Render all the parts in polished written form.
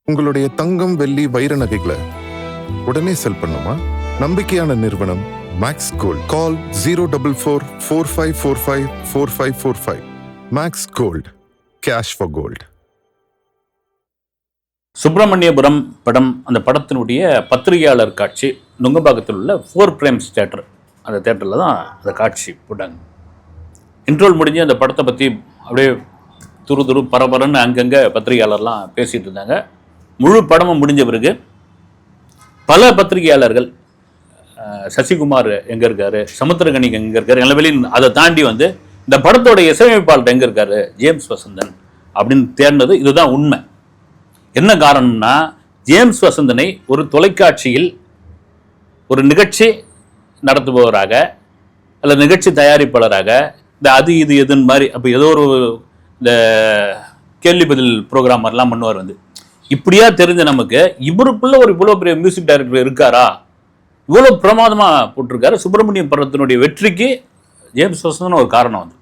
உங்களுடைய தங்கம், வெள்ளி, வைர நகைகளை உடனே செல் பண்ணுமா? நம்பிக்கையான நிறுவனம் Max Gold. Call 04445454545. Max Gold, cash for gold. Subramaniapuram படம், அந்த படத்தினுடைய பத்திரிகையாளர் காட்சி நுங்கம்பாக்கத்தில் உள்ள 4 Frames தேட்டர், அந்த தேட்டரில் தான் அந்த காட்சி போட்டாங்க. இன்ட்ரோல் முடிஞ்சு அந்த படத்தை பற்றி அப்படியே துரு பரபரன்னு அங்கங்கே பத்திரிகையாளர்லாம் பேசிகிட்டு இருந்தாங்க. முழு படமும் முடிஞ்ச பிறகு பல பத்திரிகையாளர்கள், சசிகுமார் எங்கே இருக்காரு, சமுத்திரகனி எங்கே இருக்காரு, எல்லா வெளியும் அதை தாண்டி வந்து இந்த படத்தோட இசையமைப்பாளர் எங்கே இருக்காரு, ஜேம்ஸ் வசந்தன் அப்படின்னு தேர்ந்தது. இதுதான் உண்மை. என்ன காரணம்னா, ஜேம்ஸ் வசந்தனை ஒரு தொலைக்காட்சியில் ஒரு நிகழ்ச்சி நடத்துபவராக அல்லது நிகழ்ச்சி தயாரிப்பாளராக, இந்த அது இது எதுன்னு மாதிரி, அப்போ ஏதோ ஒரு இந்த கேள்வி பதில் ப்ரோக்ராம் மாதிரிலாம் பண்ணுவார். வந்து இப்படியா தெரிஞ்ச நமக்கு இவருக்குள்ள ஒரு இவ்வளோ பெரிய மியூசிக் டைரக்டர் இருக்காரா, இவ்வளோ பிரமாதமாக போட்டிருக்காரு. சுப்பிரமணியம் படத்தினுடைய வெற்றிக்கு ஜேம்ஸ் வசந்தன் ஒரு காரணம். வந்து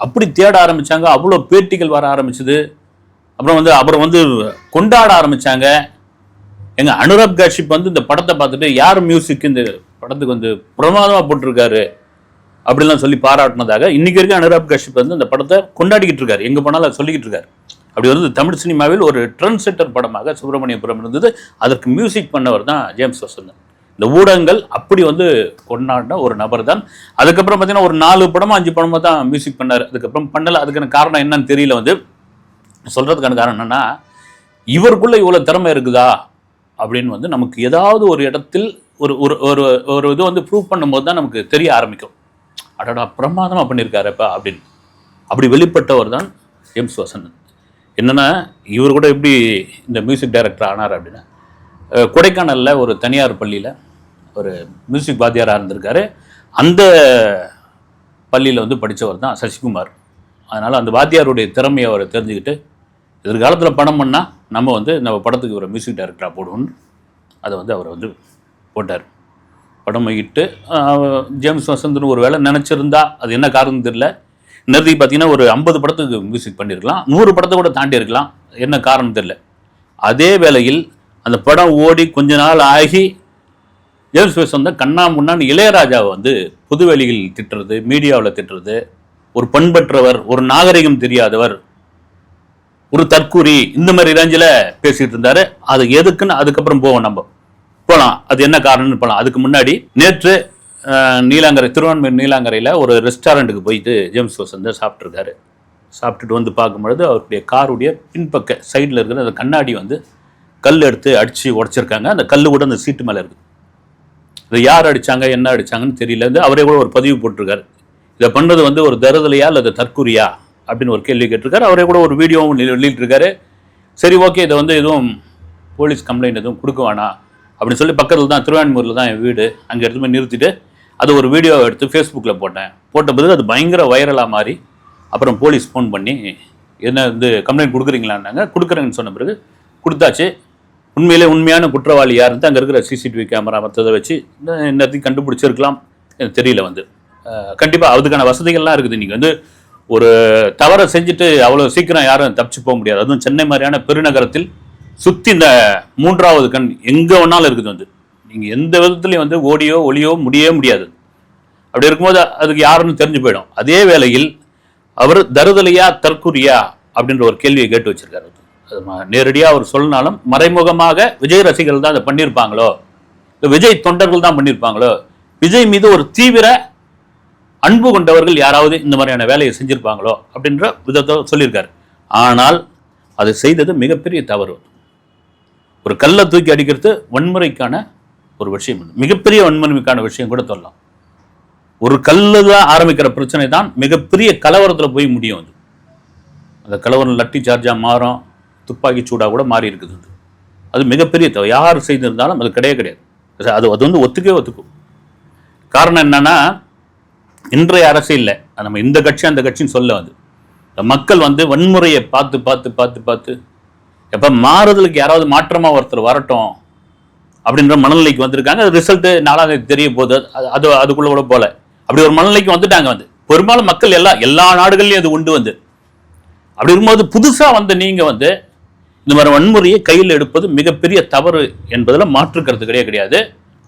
அப்படி தேட ஆரம்பித்தாங்க. அவ்வளோ பேட்டிகள் வர ஆரம்பிச்சுது. அப்புறம் வந்து அப்புறம் வந்து கொண்டாட ஆரம்பித்தாங்க. எங்கள் அனுராக் காஷ்யப் வந்து இந்த படத்தை பார்த்துட்டு யார் மியூசிக் இந்த படத்துக்கு வந்து பிரமாதமாக போட்டிருக்காரு அப்படிலாம் சொல்லி பாராட்டினதாக இன்னைக்கு வரைக்கும் அனுராக் காஷ்யப் வந்து இந்த படத்தை கொண்டாடிக்கிட்டு இருக்காரு. எங்கே போனாலும் அதை சொல்லிக்கிட்டு இருக்காரு. அப்படி வந்து தமிழ் சினிமாவில் ஒரு ட்ரெண்ட் செட்டர் படமாக சுப்பிரமணியபுரம் இருந்தது. அதற்கு மியூசிக் பண்ணவர் தான் ஜேம்ஸ் வசந்தன். இந்த ஊடகங்கள் அப்படி வந்து கொண்டாடின ஒரு நபர் தான். அதுக்கப்புறம் பார்த்தீங்கன்னா ஒரு 4 படமோ 5 படமோ தான் மியூசிக் பண்ணார். அதுக்கப்புறம் பண்ணலை. அதுக்கான காரணம் என்னன்னு தெரியல. வந்து சொல்கிறதுக்கான காரணம் என்னென்னா, இவருக்குள்ளே இவ்வளோ திறமை இருக்குதா அப்படின்னு வந்து நமக்கு ஏதாவது ஒரு இடத்தில் ஒரு ஒரு ஒரு இது வந்து ப்ரூவ் பண்ணும்போது தான் நமக்கு தெரிய ஆரம்பிக்கும். அடடா பிரமாதமாக பண்ணியிருக்காருப்பா அப்படின்னு. அப்படி வெளிப்பட்டவர் தான் ஜேம்ஸ் வசந்தன். என்னென்னா, இவர் கூட எப்படி இந்த மியூசிக் டைரக்டர் ஆனார் அப்படின்னா, கொடைக்கானலில் ஒரு தனியார் பள்ளியில் ஒரு மியூசிக் வாத்தியாராக இருந்திருக்காரு. அந்த பள்ளியில் வந்து படித்தவர் தான் சசிகுமார். அதனால் அந்த வாத்தியாருடைய திறமையை அவர் தெரிஞ்சுக்கிட்டு, எதிர்காலத்தில் படம் பண்ணால் நம்ம வந்து நம்ம படத்துக்கு ஒரு மியூசிக் டைரக்டராக போடுவோன்னு அதை வந்து அவர் வந்து போட்டார். படம் இட்டு ஜேம்ஸ் வசந்தன் ஒரு வேளை நினச்சிருந்தா, அது என்ன காரணம் தெரியல, நேரத்துக்கு பார்த்தீங்கன்னா ஒரு 50 படத்துக்கு மியூசிக் பண்ணியிருக்கலாம், 100 படத்தை கூட தாண்டி இருக்கலாம். என்ன காரணம் தெரியல. அதே வேளையில் அந்த படம் ஓடி கொஞ்ச நாள் ஆகி ஜேம்ஸ் வசந்தன் கண்ணா முன்னான்னு இளையராஜாவை வந்து பொதுவெளியில் திட்டுறது, மீடியாவில் திட்டுறது, ஒரு பண்பற்றவர், ஒரு நாகரிகம் தெரியாதவர், ஒரு தற்கூரி, இந்த மாதிரி ரேஞ்சில் பேசிகிட்டு இருந்தார். அது எதுக்குன்னு அதுக்கப்புறம் நம்ம போகலாம். அது என்ன காரணம்னு போகலாம். அதுக்கு முன்னாடி நேற்று நீலாங்கரை, திருவான்மையூர் நீலாங்கரையில் ஒரு ரெஸ்டாரண்ட்டுக்கு போயிட்டு ஜேம்ஸ் வசந்தன் சாப்பிட்ருக்காரு. சாப்பிட்டுட்டு வந்து பார்க்கும்பொழுது அவருடைய காருடைய பின்பக்க சைடில் இருக்கிற அந்த கண்ணாடி வந்து கல் எடுத்து அடித்து உடச்சிருக்காங்க. அந்த கல் கூட அந்த சீட்டு மேலே இருக்குது. இதை யார் அடித்தாங்க, என்ன அடித்தாங்கன்னு தெரியல. அவரே கூட ஒரு பதிவு போட்டிருக்காரு. இதை பண்ணுறது வந்து ஒரு தருதலையா அல்லது தற்கூரியா அப்படின்னு ஒரு கேள்வி கேட்டிருக்காரு. அவரே கூட ஒரு வீடியோவும் வெளியிட்டிருக்காரு. சரி, ஓகே, இதை வந்து எதுவும் போலீஸ் கம்ப்ளைண்ட் எதுவும் கொடுக்க வேணாம் அப்படின்னு சொல்லி, பக்கத்தில் தான் திருவான்மையூரில் தான் என் வீடு, அங்கே எடுத்து போய் நிறுத்திட்டு அது ஒரு வீடியோவை எடுத்து ஃபேஸ்புக்கில் போட்ட பிறகு அது பயங்கர வைரலாக மாறி, அப்புறம் போலீஸ் ஃபோன் பண்ணி என்ன வந்து கம்ப்ளைண்ட் கொடுக்குறீங்களான்னாங்க. கொடுக்குறேன்னு சொன்ன பிறகு கொடுத்தாச்சு. உண்மையான குற்றவாளி யாருன்னு அங்கே இருக்கிற சிசிடிவி கேமரா மற்றதை வச்சு என்னத்தையும் கண்டுபிடிச்சிருக்கலாம், எனக்கு தெரியல. வந்து கண்டிப்பாக அதுக்கான வசதிகள்லாம் இருக்குது. இன்றைக்கி வந்து ஒரு தவறை செஞ்சுட்டு அவ்வளோ சீக்கிரம் யாரும் தப்பிச்சு போக முடியாது. அதுவும் சென்னை மாதிரியான பெருநகரத்தில் சுற்றி இந்த 3வது கண் எங்கே வேணாலும் இருக்குது. வந்து நீங்கள் எந்த விதத்துலையும் வந்து ஓடியோ ஒளியோ முடியவே முடியாது. அப்படி இருக்கும்போது அதுக்கு யாருன்னு தெரிஞ்சு போயிடும். அதே வேளையில் அவர் தருதலையா தற்கூரியா அப்படின்ற ஒரு கேள்வியை கேட்டு வச்சிருக்காரு. அது நேரடியாக அவர் சொன்னாலும் மறைமுகமாக விஜய் ரசிகர்கள் தான் அதை பண்ணியிருப்பாங்களோ, விஜய் தொண்டர்கள் தான் பண்ணியிருப்பாங்களோ, விஜய் மீது ஒரு தீவிர அன்பு கொண்டவர்கள் யாராவது இந்த மாதிரியான வேலையை செஞ்சிருப்பாங்களோ அப்படின்ற விதத்தை சொல்லியிருக்காரு. ஆனால் அதை செய்தது மிகப்பெரிய தவறு. ஒரு கல்லை தூக்கி அடிக்கிறது வன்முறைக்கான ஒரு விஷயம், மிகப்பெரிய வன்முறைக்கான விஷயம் கூட சொல்லலாம். ஒரு கல்லு தான் ஆரம்பிக்கிற பிரச்சனை தான் மிகப்பெரிய கலவரத்தில் போய் முடியும். அது அந்த கலவரம் லட்டி சார்ஜாக மாறும், துப்பாக்கி சூடாக கூட மாறி இருக்குது. அது மிகப்பெரிய தவறு. யார் செய்திருந்தாலும் அது கிடையாது. அது வந்து ஒத்துக்கும். காரணம் என்னன்னா, இன்றைய அரசியலில் நம்ம இந்த கட்சி அந்த கட்சின்னு சொல்ல வந்து மக்கள் வந்து வன்முறையை பார்த்து எப்போ மாறுதலுக்கு யாராவது மாற்றமாக ஒருத்தர் வரட்டும் அப்படின்ற மனநிலைக்கு வந்திருக்காங்க. அது ரிசல்ட்டு 4ஆம் தேதி தெரிய போகுது. அதுக்குள்ளே கூட போல அப்படி ஒரு மனநிலைக்கு வந்துட்டாங்க. வந்து பெரும்பாலும் மக்கள் எல்லா நாடுகள்லையும் அது உண்டு. வந்து அப்படி இருக்கும்போது புதுசாக வந்து நீங்கள் வந்து இந்த மாதிரி வன்முறையை கையில் எடுப்பது மிகப்பெரிய தவறு என்பதில் மாற்றுக்கிறது கிடையாது.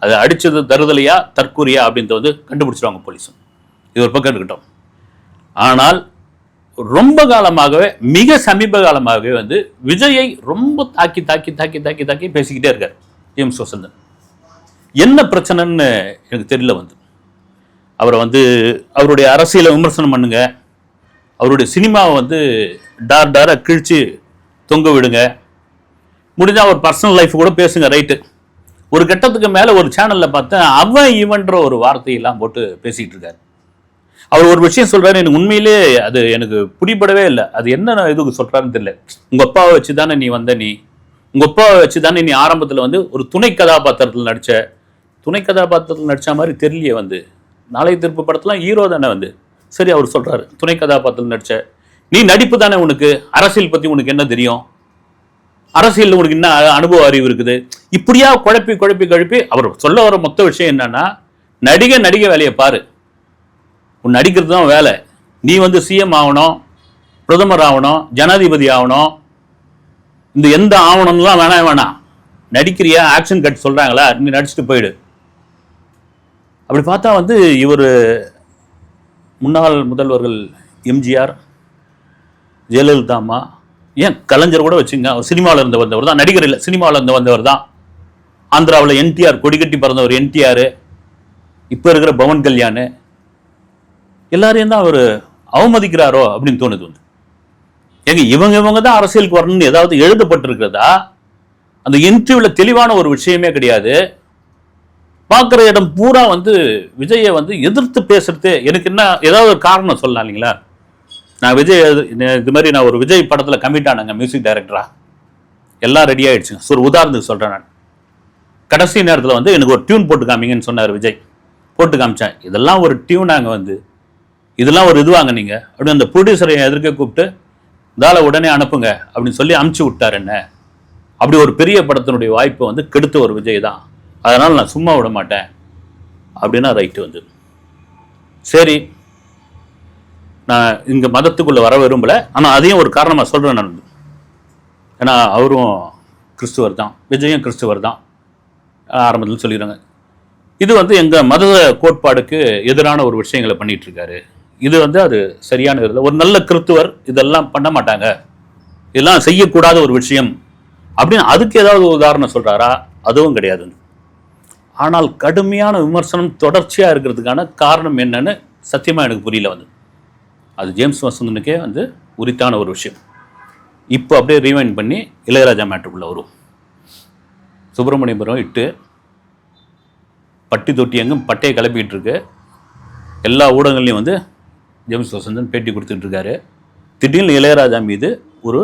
அதை அடிச்சது தருதலையா தற்கூரியா அப்படின்றத வந்து கண்டுபிடிச்சிருவாங்க போலீஸும். இது ஒரு பக்கம் இருக்கட்டும். ஆனால் ரொம்ப காலமாகவே, மிக சமீப காலமாகவே வந்து விஜயை ரொம்ப தாக்கி தாக்கி தாக்கி தாக்கி தாக்கி பேசிக்கிட்டே இருக்கார் ஜேம்ஸ் வசந்தன். என்ன பிரச்சனைன்னு எனக்கு தெரியல. வந்து அவரை வந்து அவருடைய அரசியலை விமர்சனம் பண்ணுங்க, அவருடைய சினிமாவை வந்து டாரை கிழிச்சு தொங்க விடுங்க, முடிஞ்சால் ஒரு பர்சனல் லைஃப் கூட பேசுங்க, ரைட்டு. ஒரு கட்டத்துக்கு மேலே ஒரு சேனலில் பார்த்தேன், அவன் இவன்ற ஒரு வார்த்தையெல்லாம் போட்டு பேசிகிட்டு இருக்காரு. அவர் ஒரு விஷயம் சொல்கிறாரு, எனக்கு உண்மையிலே அது எனக்கு பிடிபடவே இல்லை. அது என்ன இதுக்கு சொல்கிறாருன்னு தெரியல. உங்கள் அப்பாவை வச்சு தானே நீ வந்த, உங்கள் அப்பாவை வச்சு தானே நீ ஆரம்பத்தில் வந்து ஒரு துணை கதாபாத்திரத்தில் நடித்த மாதிரி தெரியலையே. வந்து நாளை திருப்பு படத்துலாம் ஹீரோ தானே. வந்து சரி, அவர் சொல்கிறாரு துணை கதாபாத்திரத்தில் நடித்த நீ நடிப்பு தானே, உனக்கு அரசியல் பற்றி உனக்கு என்ன தெரியும், அரசியல் உனக்கு என்ன அனுபவ அறிவு இருக்குது. இப்படியா குழப்பி அவர் சொல்ல வர மொத்த விஷயம் என்னன்னா, நடிகை வேலையை பாரு, உன் நடிக்கிறது தான் வேலை. நீ வந்து சிஎம் ஆகணும், பிரதமர் ஆகணும், ஜனாதிபதி ஆகணும், இந்த எந்த ஆவணம்லாம் வேணாம். நடிக்கிறியா, ஆக்ஷன் கட் சொல்றாங்களா, நீ நடிச்சுட்டு போயிடு. அப்படி பார்த்தா வந்து இவர் முன்னாள் முதல்வர்கள் எம்ஜிஆர், ஜெயலலிதா அம்மா, ஏன் கலைஞர் கூட வச்சுங்க, அவர் சினிமாவில் இருந்து வந்தவர் தான், நடிகர் இல்லை, சினிமாவில் இருந்து வந்தவர் தான். ஆந்திராவில் என்டிஆர், கொடிக்கட்டி பிறந்தவர் என்டிஆர், இப்போ இருக்கிற பவன் கல்யாண், எல்லாரையும் தான் அவர் அவமதிக்கிறாரோ அப்படின்னு தோணுது. வந்து ஏங்க இவங்க தான் அரசியலுக்கு வரணும்னு ஏதாவது எழுதப்பட்டிருக்கிறதா? அந்த இன்டர்வியூவில் தெளிவான ஒரு விஷயமே கிடையாது. பார்க்குற இடம் பூரா வந்து விஜயை வந்து எதிர்த்து பேசுறது. எனக்கு என்ன ஏதாவது ஒரு காரணம் சொல்லலாம் இல்லைங்களா? நான் விஜய் இது மாதிரி நான் ஒரு விஜய் படத்தில் கமிட் ஆனேங்க, மியூசிக் டைரக்டரா, எல்லாம் ரெடி ஆகிடுச்சுங்க. ஒரு உதாரணத்துக்கு சொல்கிறேன். நான் கடைசி நேரத்தில் வந்து எனக்கு ஒரு டியூன் போட்டு காமிங்கன்னு சொன்னார் விஜய். போட்டு காமிச்சேன். இதெல்லாம் ஒரு டியூனாங்க, வந்து இதெல்லாம் ஒரு இதுவாங்க நீங்கள் அப்படின்னு அந்த ப்ரொடியூசரை எதிர்க்க கூப்பிட்டு தால உடனே அனுப்புங்க அப்படின்னு சொல்லி அமுச்சு விட்டார். என்ன அப்படி ஒரு பெரிய படத்தினுடைய வாய்ப்பை வந்து கெடுத்த ஒரு விஜய் தான். அதனால் நான் சும்மா விட மாட்டேன் அப்படின்னா ரைட்டு. வந்து சரி, நான் இங்கே மதத்துக்குள்ளே வர விரும்பலை, ஆனால் அதையும் ஒரு காரணமாக சொல்கிறேன் நான். ஏன்னா அவரும் கிறிஸ்துவர் தான், விஜயும் கிறிஸ்துவர் தான், ஆரம்பத்தில் சொல்லிடுறாங்க. இது வந்து எங்கள் மத கோட்பாடுக்கு எதிரான ஒரு விஷயங்களை பண்ணிட்டு இருக்காரு. இது வந்து அது சரியான இல்லை. ஒரு நல்ல கிறிஸ்துவர் இதெல்லாம் பண்ண மாட்டாங்க, இதெல்லாம் செய்யக்கூடாத ஒரு விஷயம் அப்படின்னு அதுக்கு ஏதாவது உதாரணம் சொல்கிறாரா? அதுவும் கிடையாது. ஆனால் கடுமையான விமர்சனம் தொடர்ச்சியாக இருக்கிறதுக்கான காரணம் என்னன்னு சத்தியமாக எனக்கு புரியல. வந்து அது ஜேம்ஸ் வசந்தனுக்கே வந்து உரித்தான ஒரு விஷயம். இப்போ அப்படியே ரீவைண்ட் பண்ணி இளையராஜா மேட்டருக்குள்ளே வரும். சுப்பிரமணியபுரம் இட்டு பட்டி தொட்டி எங்கும் பட்டையை கிளப்பிக்கிட்டு இருக்கு. எல்லா ஊடகங்கள்லையும் வந்து ஜேம்ஸ் வசந்தன் பேட்டி கொடுத்துட்டு இருக்காரு. திடீர்னு இளையராஜா மீது ஒரு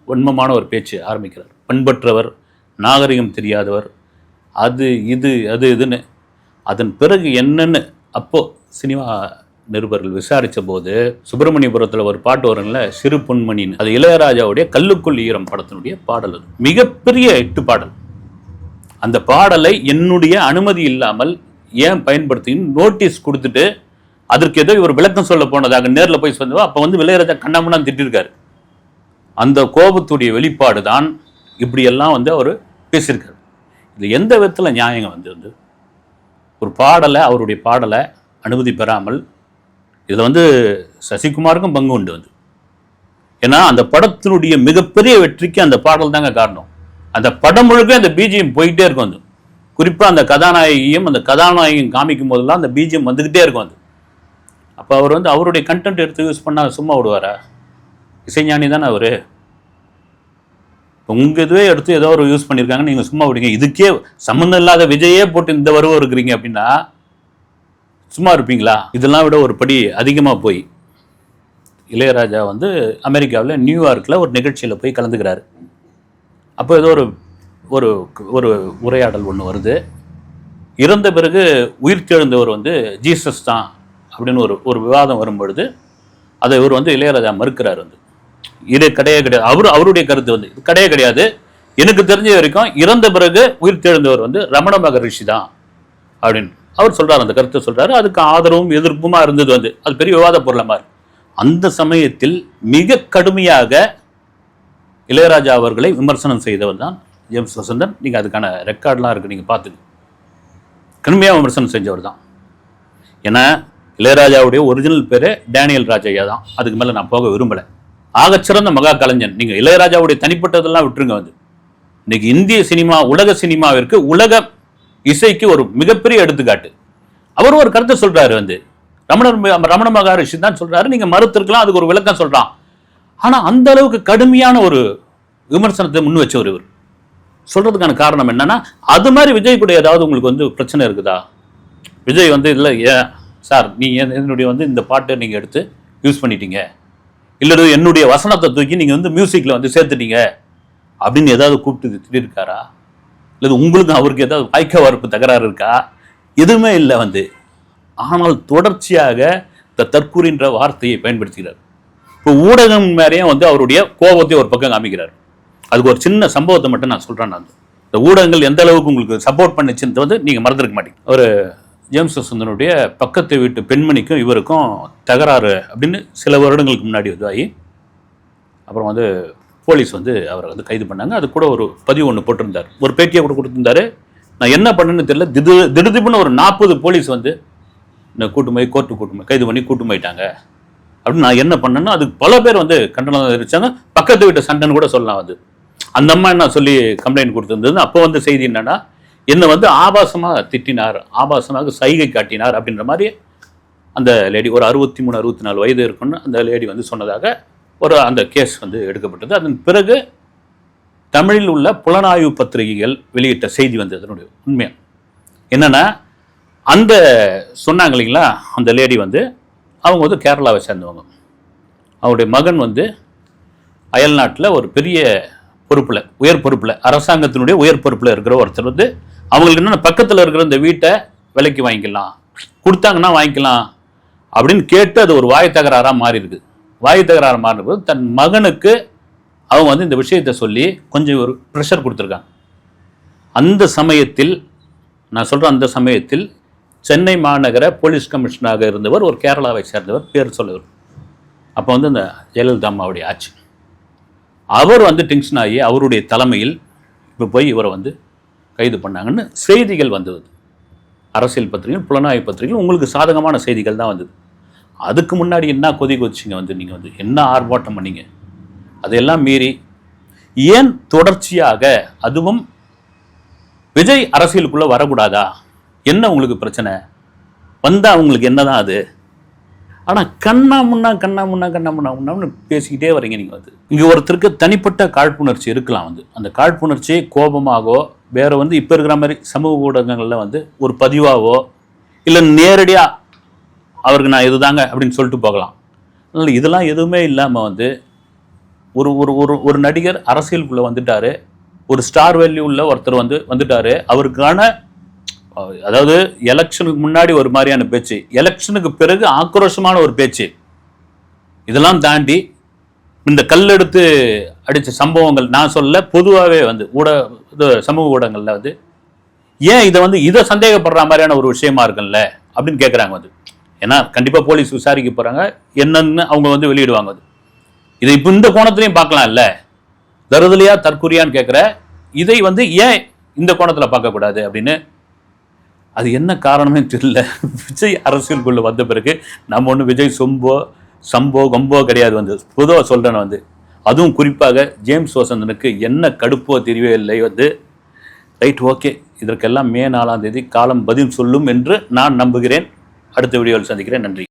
வன்மமான ஒரு பேச்சு ஆரம்பிக்கிறார். பண்பற்றவர், நாகரிகம் தெரியாதவர், அது இதுன்னு. அதன் பிறகு என்னன்னு அப்போ சினிமா நிருபர்கள் விசாரித்த போது சுப்பிரமணியபுரத்தில் ஒரு பாட்டு வரும்ல, சிறு பொன்மணின்னு, அது இளையராஜாவுடைய கல்லுக்குள் ஈரம் படத்தினுடைய பாடல். அது மிகப்பெரிய 8 பாடல். அந்த பாடலை என்னுடைய அனுமதி இல்லாமல் ஏன் பயன்படுத்தின்னு நோட்டீஸ் கொடுத்துட்டு அதற்கு ஏதோ இவர் விளக்கம் சொல்ல போனதாக நேரில் போய் சொல்லுவோம். அப்போ வந்து இளையராஜா கண்ணாமண்ணான்னு திட்டிருக்காரு. அந்த கோபத்துடைய வெளிப்பாடு தான் இப்படியெல்லாம் வந்து அவர் பேசியிருக்காரு. இது எந்த விதத்தில் நியாயங்க? வந்து ஒரு பாடலை, அவருடைய பாடலை அனுமதி பெறாமல், இதில் வந்து சசிகுமாருக்கும் பங்கு உண்டு. வந்து ஏன்னா அந்த படத்தினுடைய மிகப்பெரிய வெற்றிக்கு அந்த பாடல் தாங்க காரணம். அந்த படம் முழுக்க அந்த பிஜிஎம் போயிட்டே இருக்கும். வந்து குறிப்பாக அந்த கதாநாயகியும் காமிக்கும் போதெல்லாம் அந்த பிஜிஎம் வந்துக்கிட்டே இருக்கும். அது அப்போ அவர் வந்து அவருடைய கண்டென்ட் எடுத்து யூஸ் பண்ணால் சும்மா விடுவாரா? இசைஞானி தானே அவர். உங்கள் இதுவே எடுத்து ஏதோ ஒரு யூஸ் பண்ணியிருக்காங்க, நீங்கள் சும்மா விடுங்க. இதுக்கே சம்மந்தம் இல்லாத விஜயே போட்டு இந்த வருவம் இருக்கிறீங்க அப்படின்னா சும்மா இருப்பீங்களா? இதெல்லாம் விட ஒரு படி அதிகமாக போய் இளையராஜா வந்து அமெரிக்காவில் நியூயார்க்கில் ஒரு நிகழ்ச்சியில் போய் கலந்துக்கிறாரு. அப்போ ஏதோ ஒரு ஒரு உரையாடல் ஒன்று வருது. இறந்த பிறகு உயிர்த்தெழுந்தவர் வந்து ஜீசஸ் தான் அப்படின்னு ஒரு விவாதம் வரும்பொழுது அதை இவர் வந்து இளையராஜா மறுக்கிறார். வந்து இது கிடையாது. அவருடைய கருத்து வந்து இது கிடையாது. எனக்கு தெரிஞ்ச வரைக்கும் இறந்த பிறகு உயிர்த்தெழுந்தவர் வந்து ரமண மகரிஷி தான் அப்படின்னு அவர் சொல்றாரு. அந்த கருத்தை சொல்றாரு. அதுக்கு ஆதரவும் எதிர்ப்புமா இருந்தது. வந்து அது பெரிய விவாத பொருளமா இருக்கு. அந்த சமயத்தில் மிக கடுமையாக இளையராஜா அவர்களை விமர்சனம் செய்தவர் தான் ஜேம்ஸ் வசந்தன். நீங்கள் அதுக்கான ரெக்கார்ட்லாம் இருக்குது, நீங்கள் பார்த்துங்க. கடுமையாக விமர்சனம் செஞ்சவர் தான். ஏன்னா இளையராஜாவுடைய ஒரிஜினல் பேர் டேனியல் ராஜையா தான். அதுக்கு மேலே நான் போக விரும்பலை. ஆகச்சிறந்த மகா கலைஞன். நீங்கள் இளையராஜாவுடைய தனிப்பட்டதெல்லாம் விட்டுருங்க. இன்னைக்கு இந்திய சினிமா, உலக சினிமாவிற்கு, உலக இசைக்கு ஒரு மிகப்பெரிய எடுத்துக்காட்டு. அவர் ஒரு கருத்தை சொல்றாரு. ரமண மகரிஷி தான் சொல்றாரு. நீங்க மறுத்திருக்கலாம், அதுக்கு ஒரு விளக்கம் சொல்றான். ஆனா அந்த அளவுக்கு கடுமையான ஒரு விமர்சனத்தை முன் வச்சவர் இவர். சொல்றதுக்கான காரணம் என்னன்னா, அது மாதிரி விஜய் கூட ஏதாவது உங்களுக்கு பிரச்சனை இருக்குதா? விஜய் இல்லை ஏன் சார் நீங்க என்னுடைய இந்த பாட்டை நீங்க எடுத்து யூஸ் பண்ணிட்டீங்க, இல்லை என்னுடைய வசனத்தை தூக்கி நீங்க மியூசிக்ல சேர்த்துட்டீங்க அப்படின்னு ஏதாவது கூப்பிட்டு திட்டிருக்காரா? இல்லை உங்களுக்கு அவருக்கு ஏதாவது வாய்க்க வரப்பு தகராறு இருக்கா? எதுவுமே இல்லை. ஆனால் தொடர்ச்சியாக இந்த தற்கூறின்ற வார்த்தையை பயன்படுத்துகிறார். இப்போ ஊடகம் மேலேயும் அவருடைய கோபத்தை ஒரு பக்கம் காமிக்கிறார். அதுக்கு ஒரு சின்ன சம்பவத்தை மட்டும் நான் சொல்றேன். இந்த ஊடகங்கள் எந்த அளவுக்கு உங்களுக்கு சப்போர்ட் பண்ணிச்சுன்றது நீங்க மறந்துருக்க மாட்டீங்க. ஒரு ஜேம்ஸ் வசந்தனுடைய பக்கத்து வீட்டு பெண்மணிக்கும் இவருக்கும் தகராறு அப்படின்னு சில வருடங்களுக்கு முன்னாடி ஆகி அப்புறம் போலீஸ் அவரை கைது பண்ணாங்க. அது கூட ஒரு பதிவு ஒன்று போட்டிருந்தார், ஒரு பேட்டியை கூட கொடுத்திருந்தாரு. நான் என்ன பண்ணேன்னு தெரியல, திடுதிப்புன்னு ஒரு 40 போலீஸ் கூட்டு போய் கோர்ட்டு கைது பண்ணி கூட்டு போயிட்டாங்க அப்படின்னு நான் என்ன பண்ணேன்னா, அதுக்கு பல பேர் கண்டனம் தெரிவிச்சாங்க. பக்கத்து வீட்டு சண்டைன்னு கூட சொல்லலாம். அந்த அம்மா என்ன சொல்லி கம்ப்ளைண்ட் கொடுத்துருந்தது. அப்போ செய்தி என்னன்னா, என்னை ஆபாசமாக திட்டினார், ஆபாசமாக சைகை காட்டினார் அப்படின்ற மாதிரி அந்த லேடி, ஒரு 63 64 வயது இருக்குன்னு அந்த லேடி சொன்னதாக அந்த கேஸ் எடுக்கப்பட்டது. அதன் பிறகு தமிழில் உள்ள புலனாய்வு பத்திரிகைகள் வெளியிட்ட செய்தி அதனுடைய உண்மையா என்னன்னா, அந்த சொன்னாங்க இல்லைங்களா, அந்த லேடி அவங்க கேரளாவை சேர்ந்தவங்க. அவருடைய மகன் அயல்நாட்டில் ஒரு பெரிய பொறுப்பில், உயர் பொறுப்பில், அரசாங்கத்தினுடைய உயர் பொறுப்பில் இருக்கிற ஒருத்தர் அவங்களுக்கு என்னென்ன பக்கத்தில் இருக்கிற இந்த வீட்டை விலைக்கு வாங்கிக்கலாம், கொடுத்தாங்கன்னா வாங்கிக்கலாம் அப்படின்னு கேட்டு அது ஒரு வாய் தகராறாக மாறி இருக்குது. வாய் தகராறு மாறினபோது தன் மகனுக்கு அவங்க இந்த விஷயத்தை சொல்லி கொஞ்சம் ஒரு ப்ரெஷர் கொடுத்துருக்காங்க. அந்த சமயத்தில் நான் சொல்கிறேன், அந்த சமயத்தில் சென்னை மாநகர போலீஸ் கமிஷனராக இருந்தவர் ஒரு கேரளாவை சேர்ந்தவர், பேர் சொல்லுவர். அப்போ இந்த ஜெயலலிதா அம்மாவுடைய ஆட்சி. அவர் டென்ஷன் ஆகி அவருடைய தலைமையில் இப்போ போய் இவரை கைது பண்ணாங்கன்னு செய்திகள் வந்தது. அரசியல் பத்திரிகைகள், புலனாய்வு பத்திரிகைகள், உங்களுக்கு சாதகமான செய்திகள் தான் வந்தது. அதுக்கு முன்னாடி என்ன கொதிச்சிங்க நீங்கள் என்ன ஆர்ப்பாட்டம் பண்ணீங்க? அதையெல்லாம் மீறி ஏன் தொடர்ச்சியாக, அதுவும் விஜய் அரசியலுக்குள்ளே வரக்கூடாதா? என்ன உங்களுக்கு பிரச்சனை? வந்தால் உங்களுக்கு என்னதான் அது? ஆனால் கண்ணா முன்னா பேசிக்கிட்டே வரீங்க நீங்கள். இங்கே ஒருத்தருக்கு தனிப்பட்ட காழ்ப்புணர்ச்சி இருக்கலாம். அந்த காழ்ப்புணர்ச்சி கோபமாகவோ வேற இப்போ இருக்கிற மாதிரி சமூக ஊடகங்களில் ஒரு பதிவாவோ இல்லை நேரடியாக அவருக்கு நான் இதுதாங்க அப்படின்னு சொல்லிட்டு போகலாம். அதனால் இதெல்லாம் எதுவுமே இல்லாமல் ஒரு ஒரு ஒரு நடிகர் அரசியலுக்குள்ளே வந்துட்டாரு, ஒரு ஸ்டார் வேல்யூ உள்ள ஒருத்தர் வந்துட்டாரு. அவருக்கான, அதாவது எலெக்ஷனுக்கு முன்னாடி ஒரு மாதிரியான பேச்சு, எலெக்ஷனுக்கு பிறகு ஆக்ரோஷமான ஒரு பேச்சு, இதெல்லாம் தாண்டி இந்த கல்லெடுத்து அடித்த சம்பவங்கள் நான் சொல்ல, பொதுவாகவே சமூக ஊடகங்களில் ஏன் இதை சந்தேகப்படுற மாதிரியான ஒரு விஷயமா இருக்குல்ல அப்படின்னு கேட்குறாங்க. ஏன்னா கண்டிப்பாக போலீஸ் விசாரிக்க போகிறாங்க, என்னன்னு அவங்க வெளியிடுவாங்க. இதை இப்போ இந்த கோணத்துலையும் பார்க்கலாம் இல்லை, தருதலையா தற்கொலையான்னு கேட்குற இதை ஏன் இந்த கோணத்தில் பார்க்கக்கூடாது அப்படின்னு. அது என்ன காரணமே தெரியல. விஜய் அரசியலுக்குள்ள வந்த பிறகு நம்ம ஒன்று விஜய் சம்போ கம்போ கிடையாது. பொதுவாக சொல்கிறேன், அதுவும் குறிப்பாக ஜேம்ஸ் வசந்தனுக்கு என்ன கடுப்போ தெரியவே இல்லை. ரைட், ஓகே, இதற்கெல்லாம் மே 4ஆம் தேதி காலம் பதில் சொல்லும் என்று நான் நம்புகிறேன். அடுத்த வீடியோவில் சந்திக்கிறேன். நன்றி.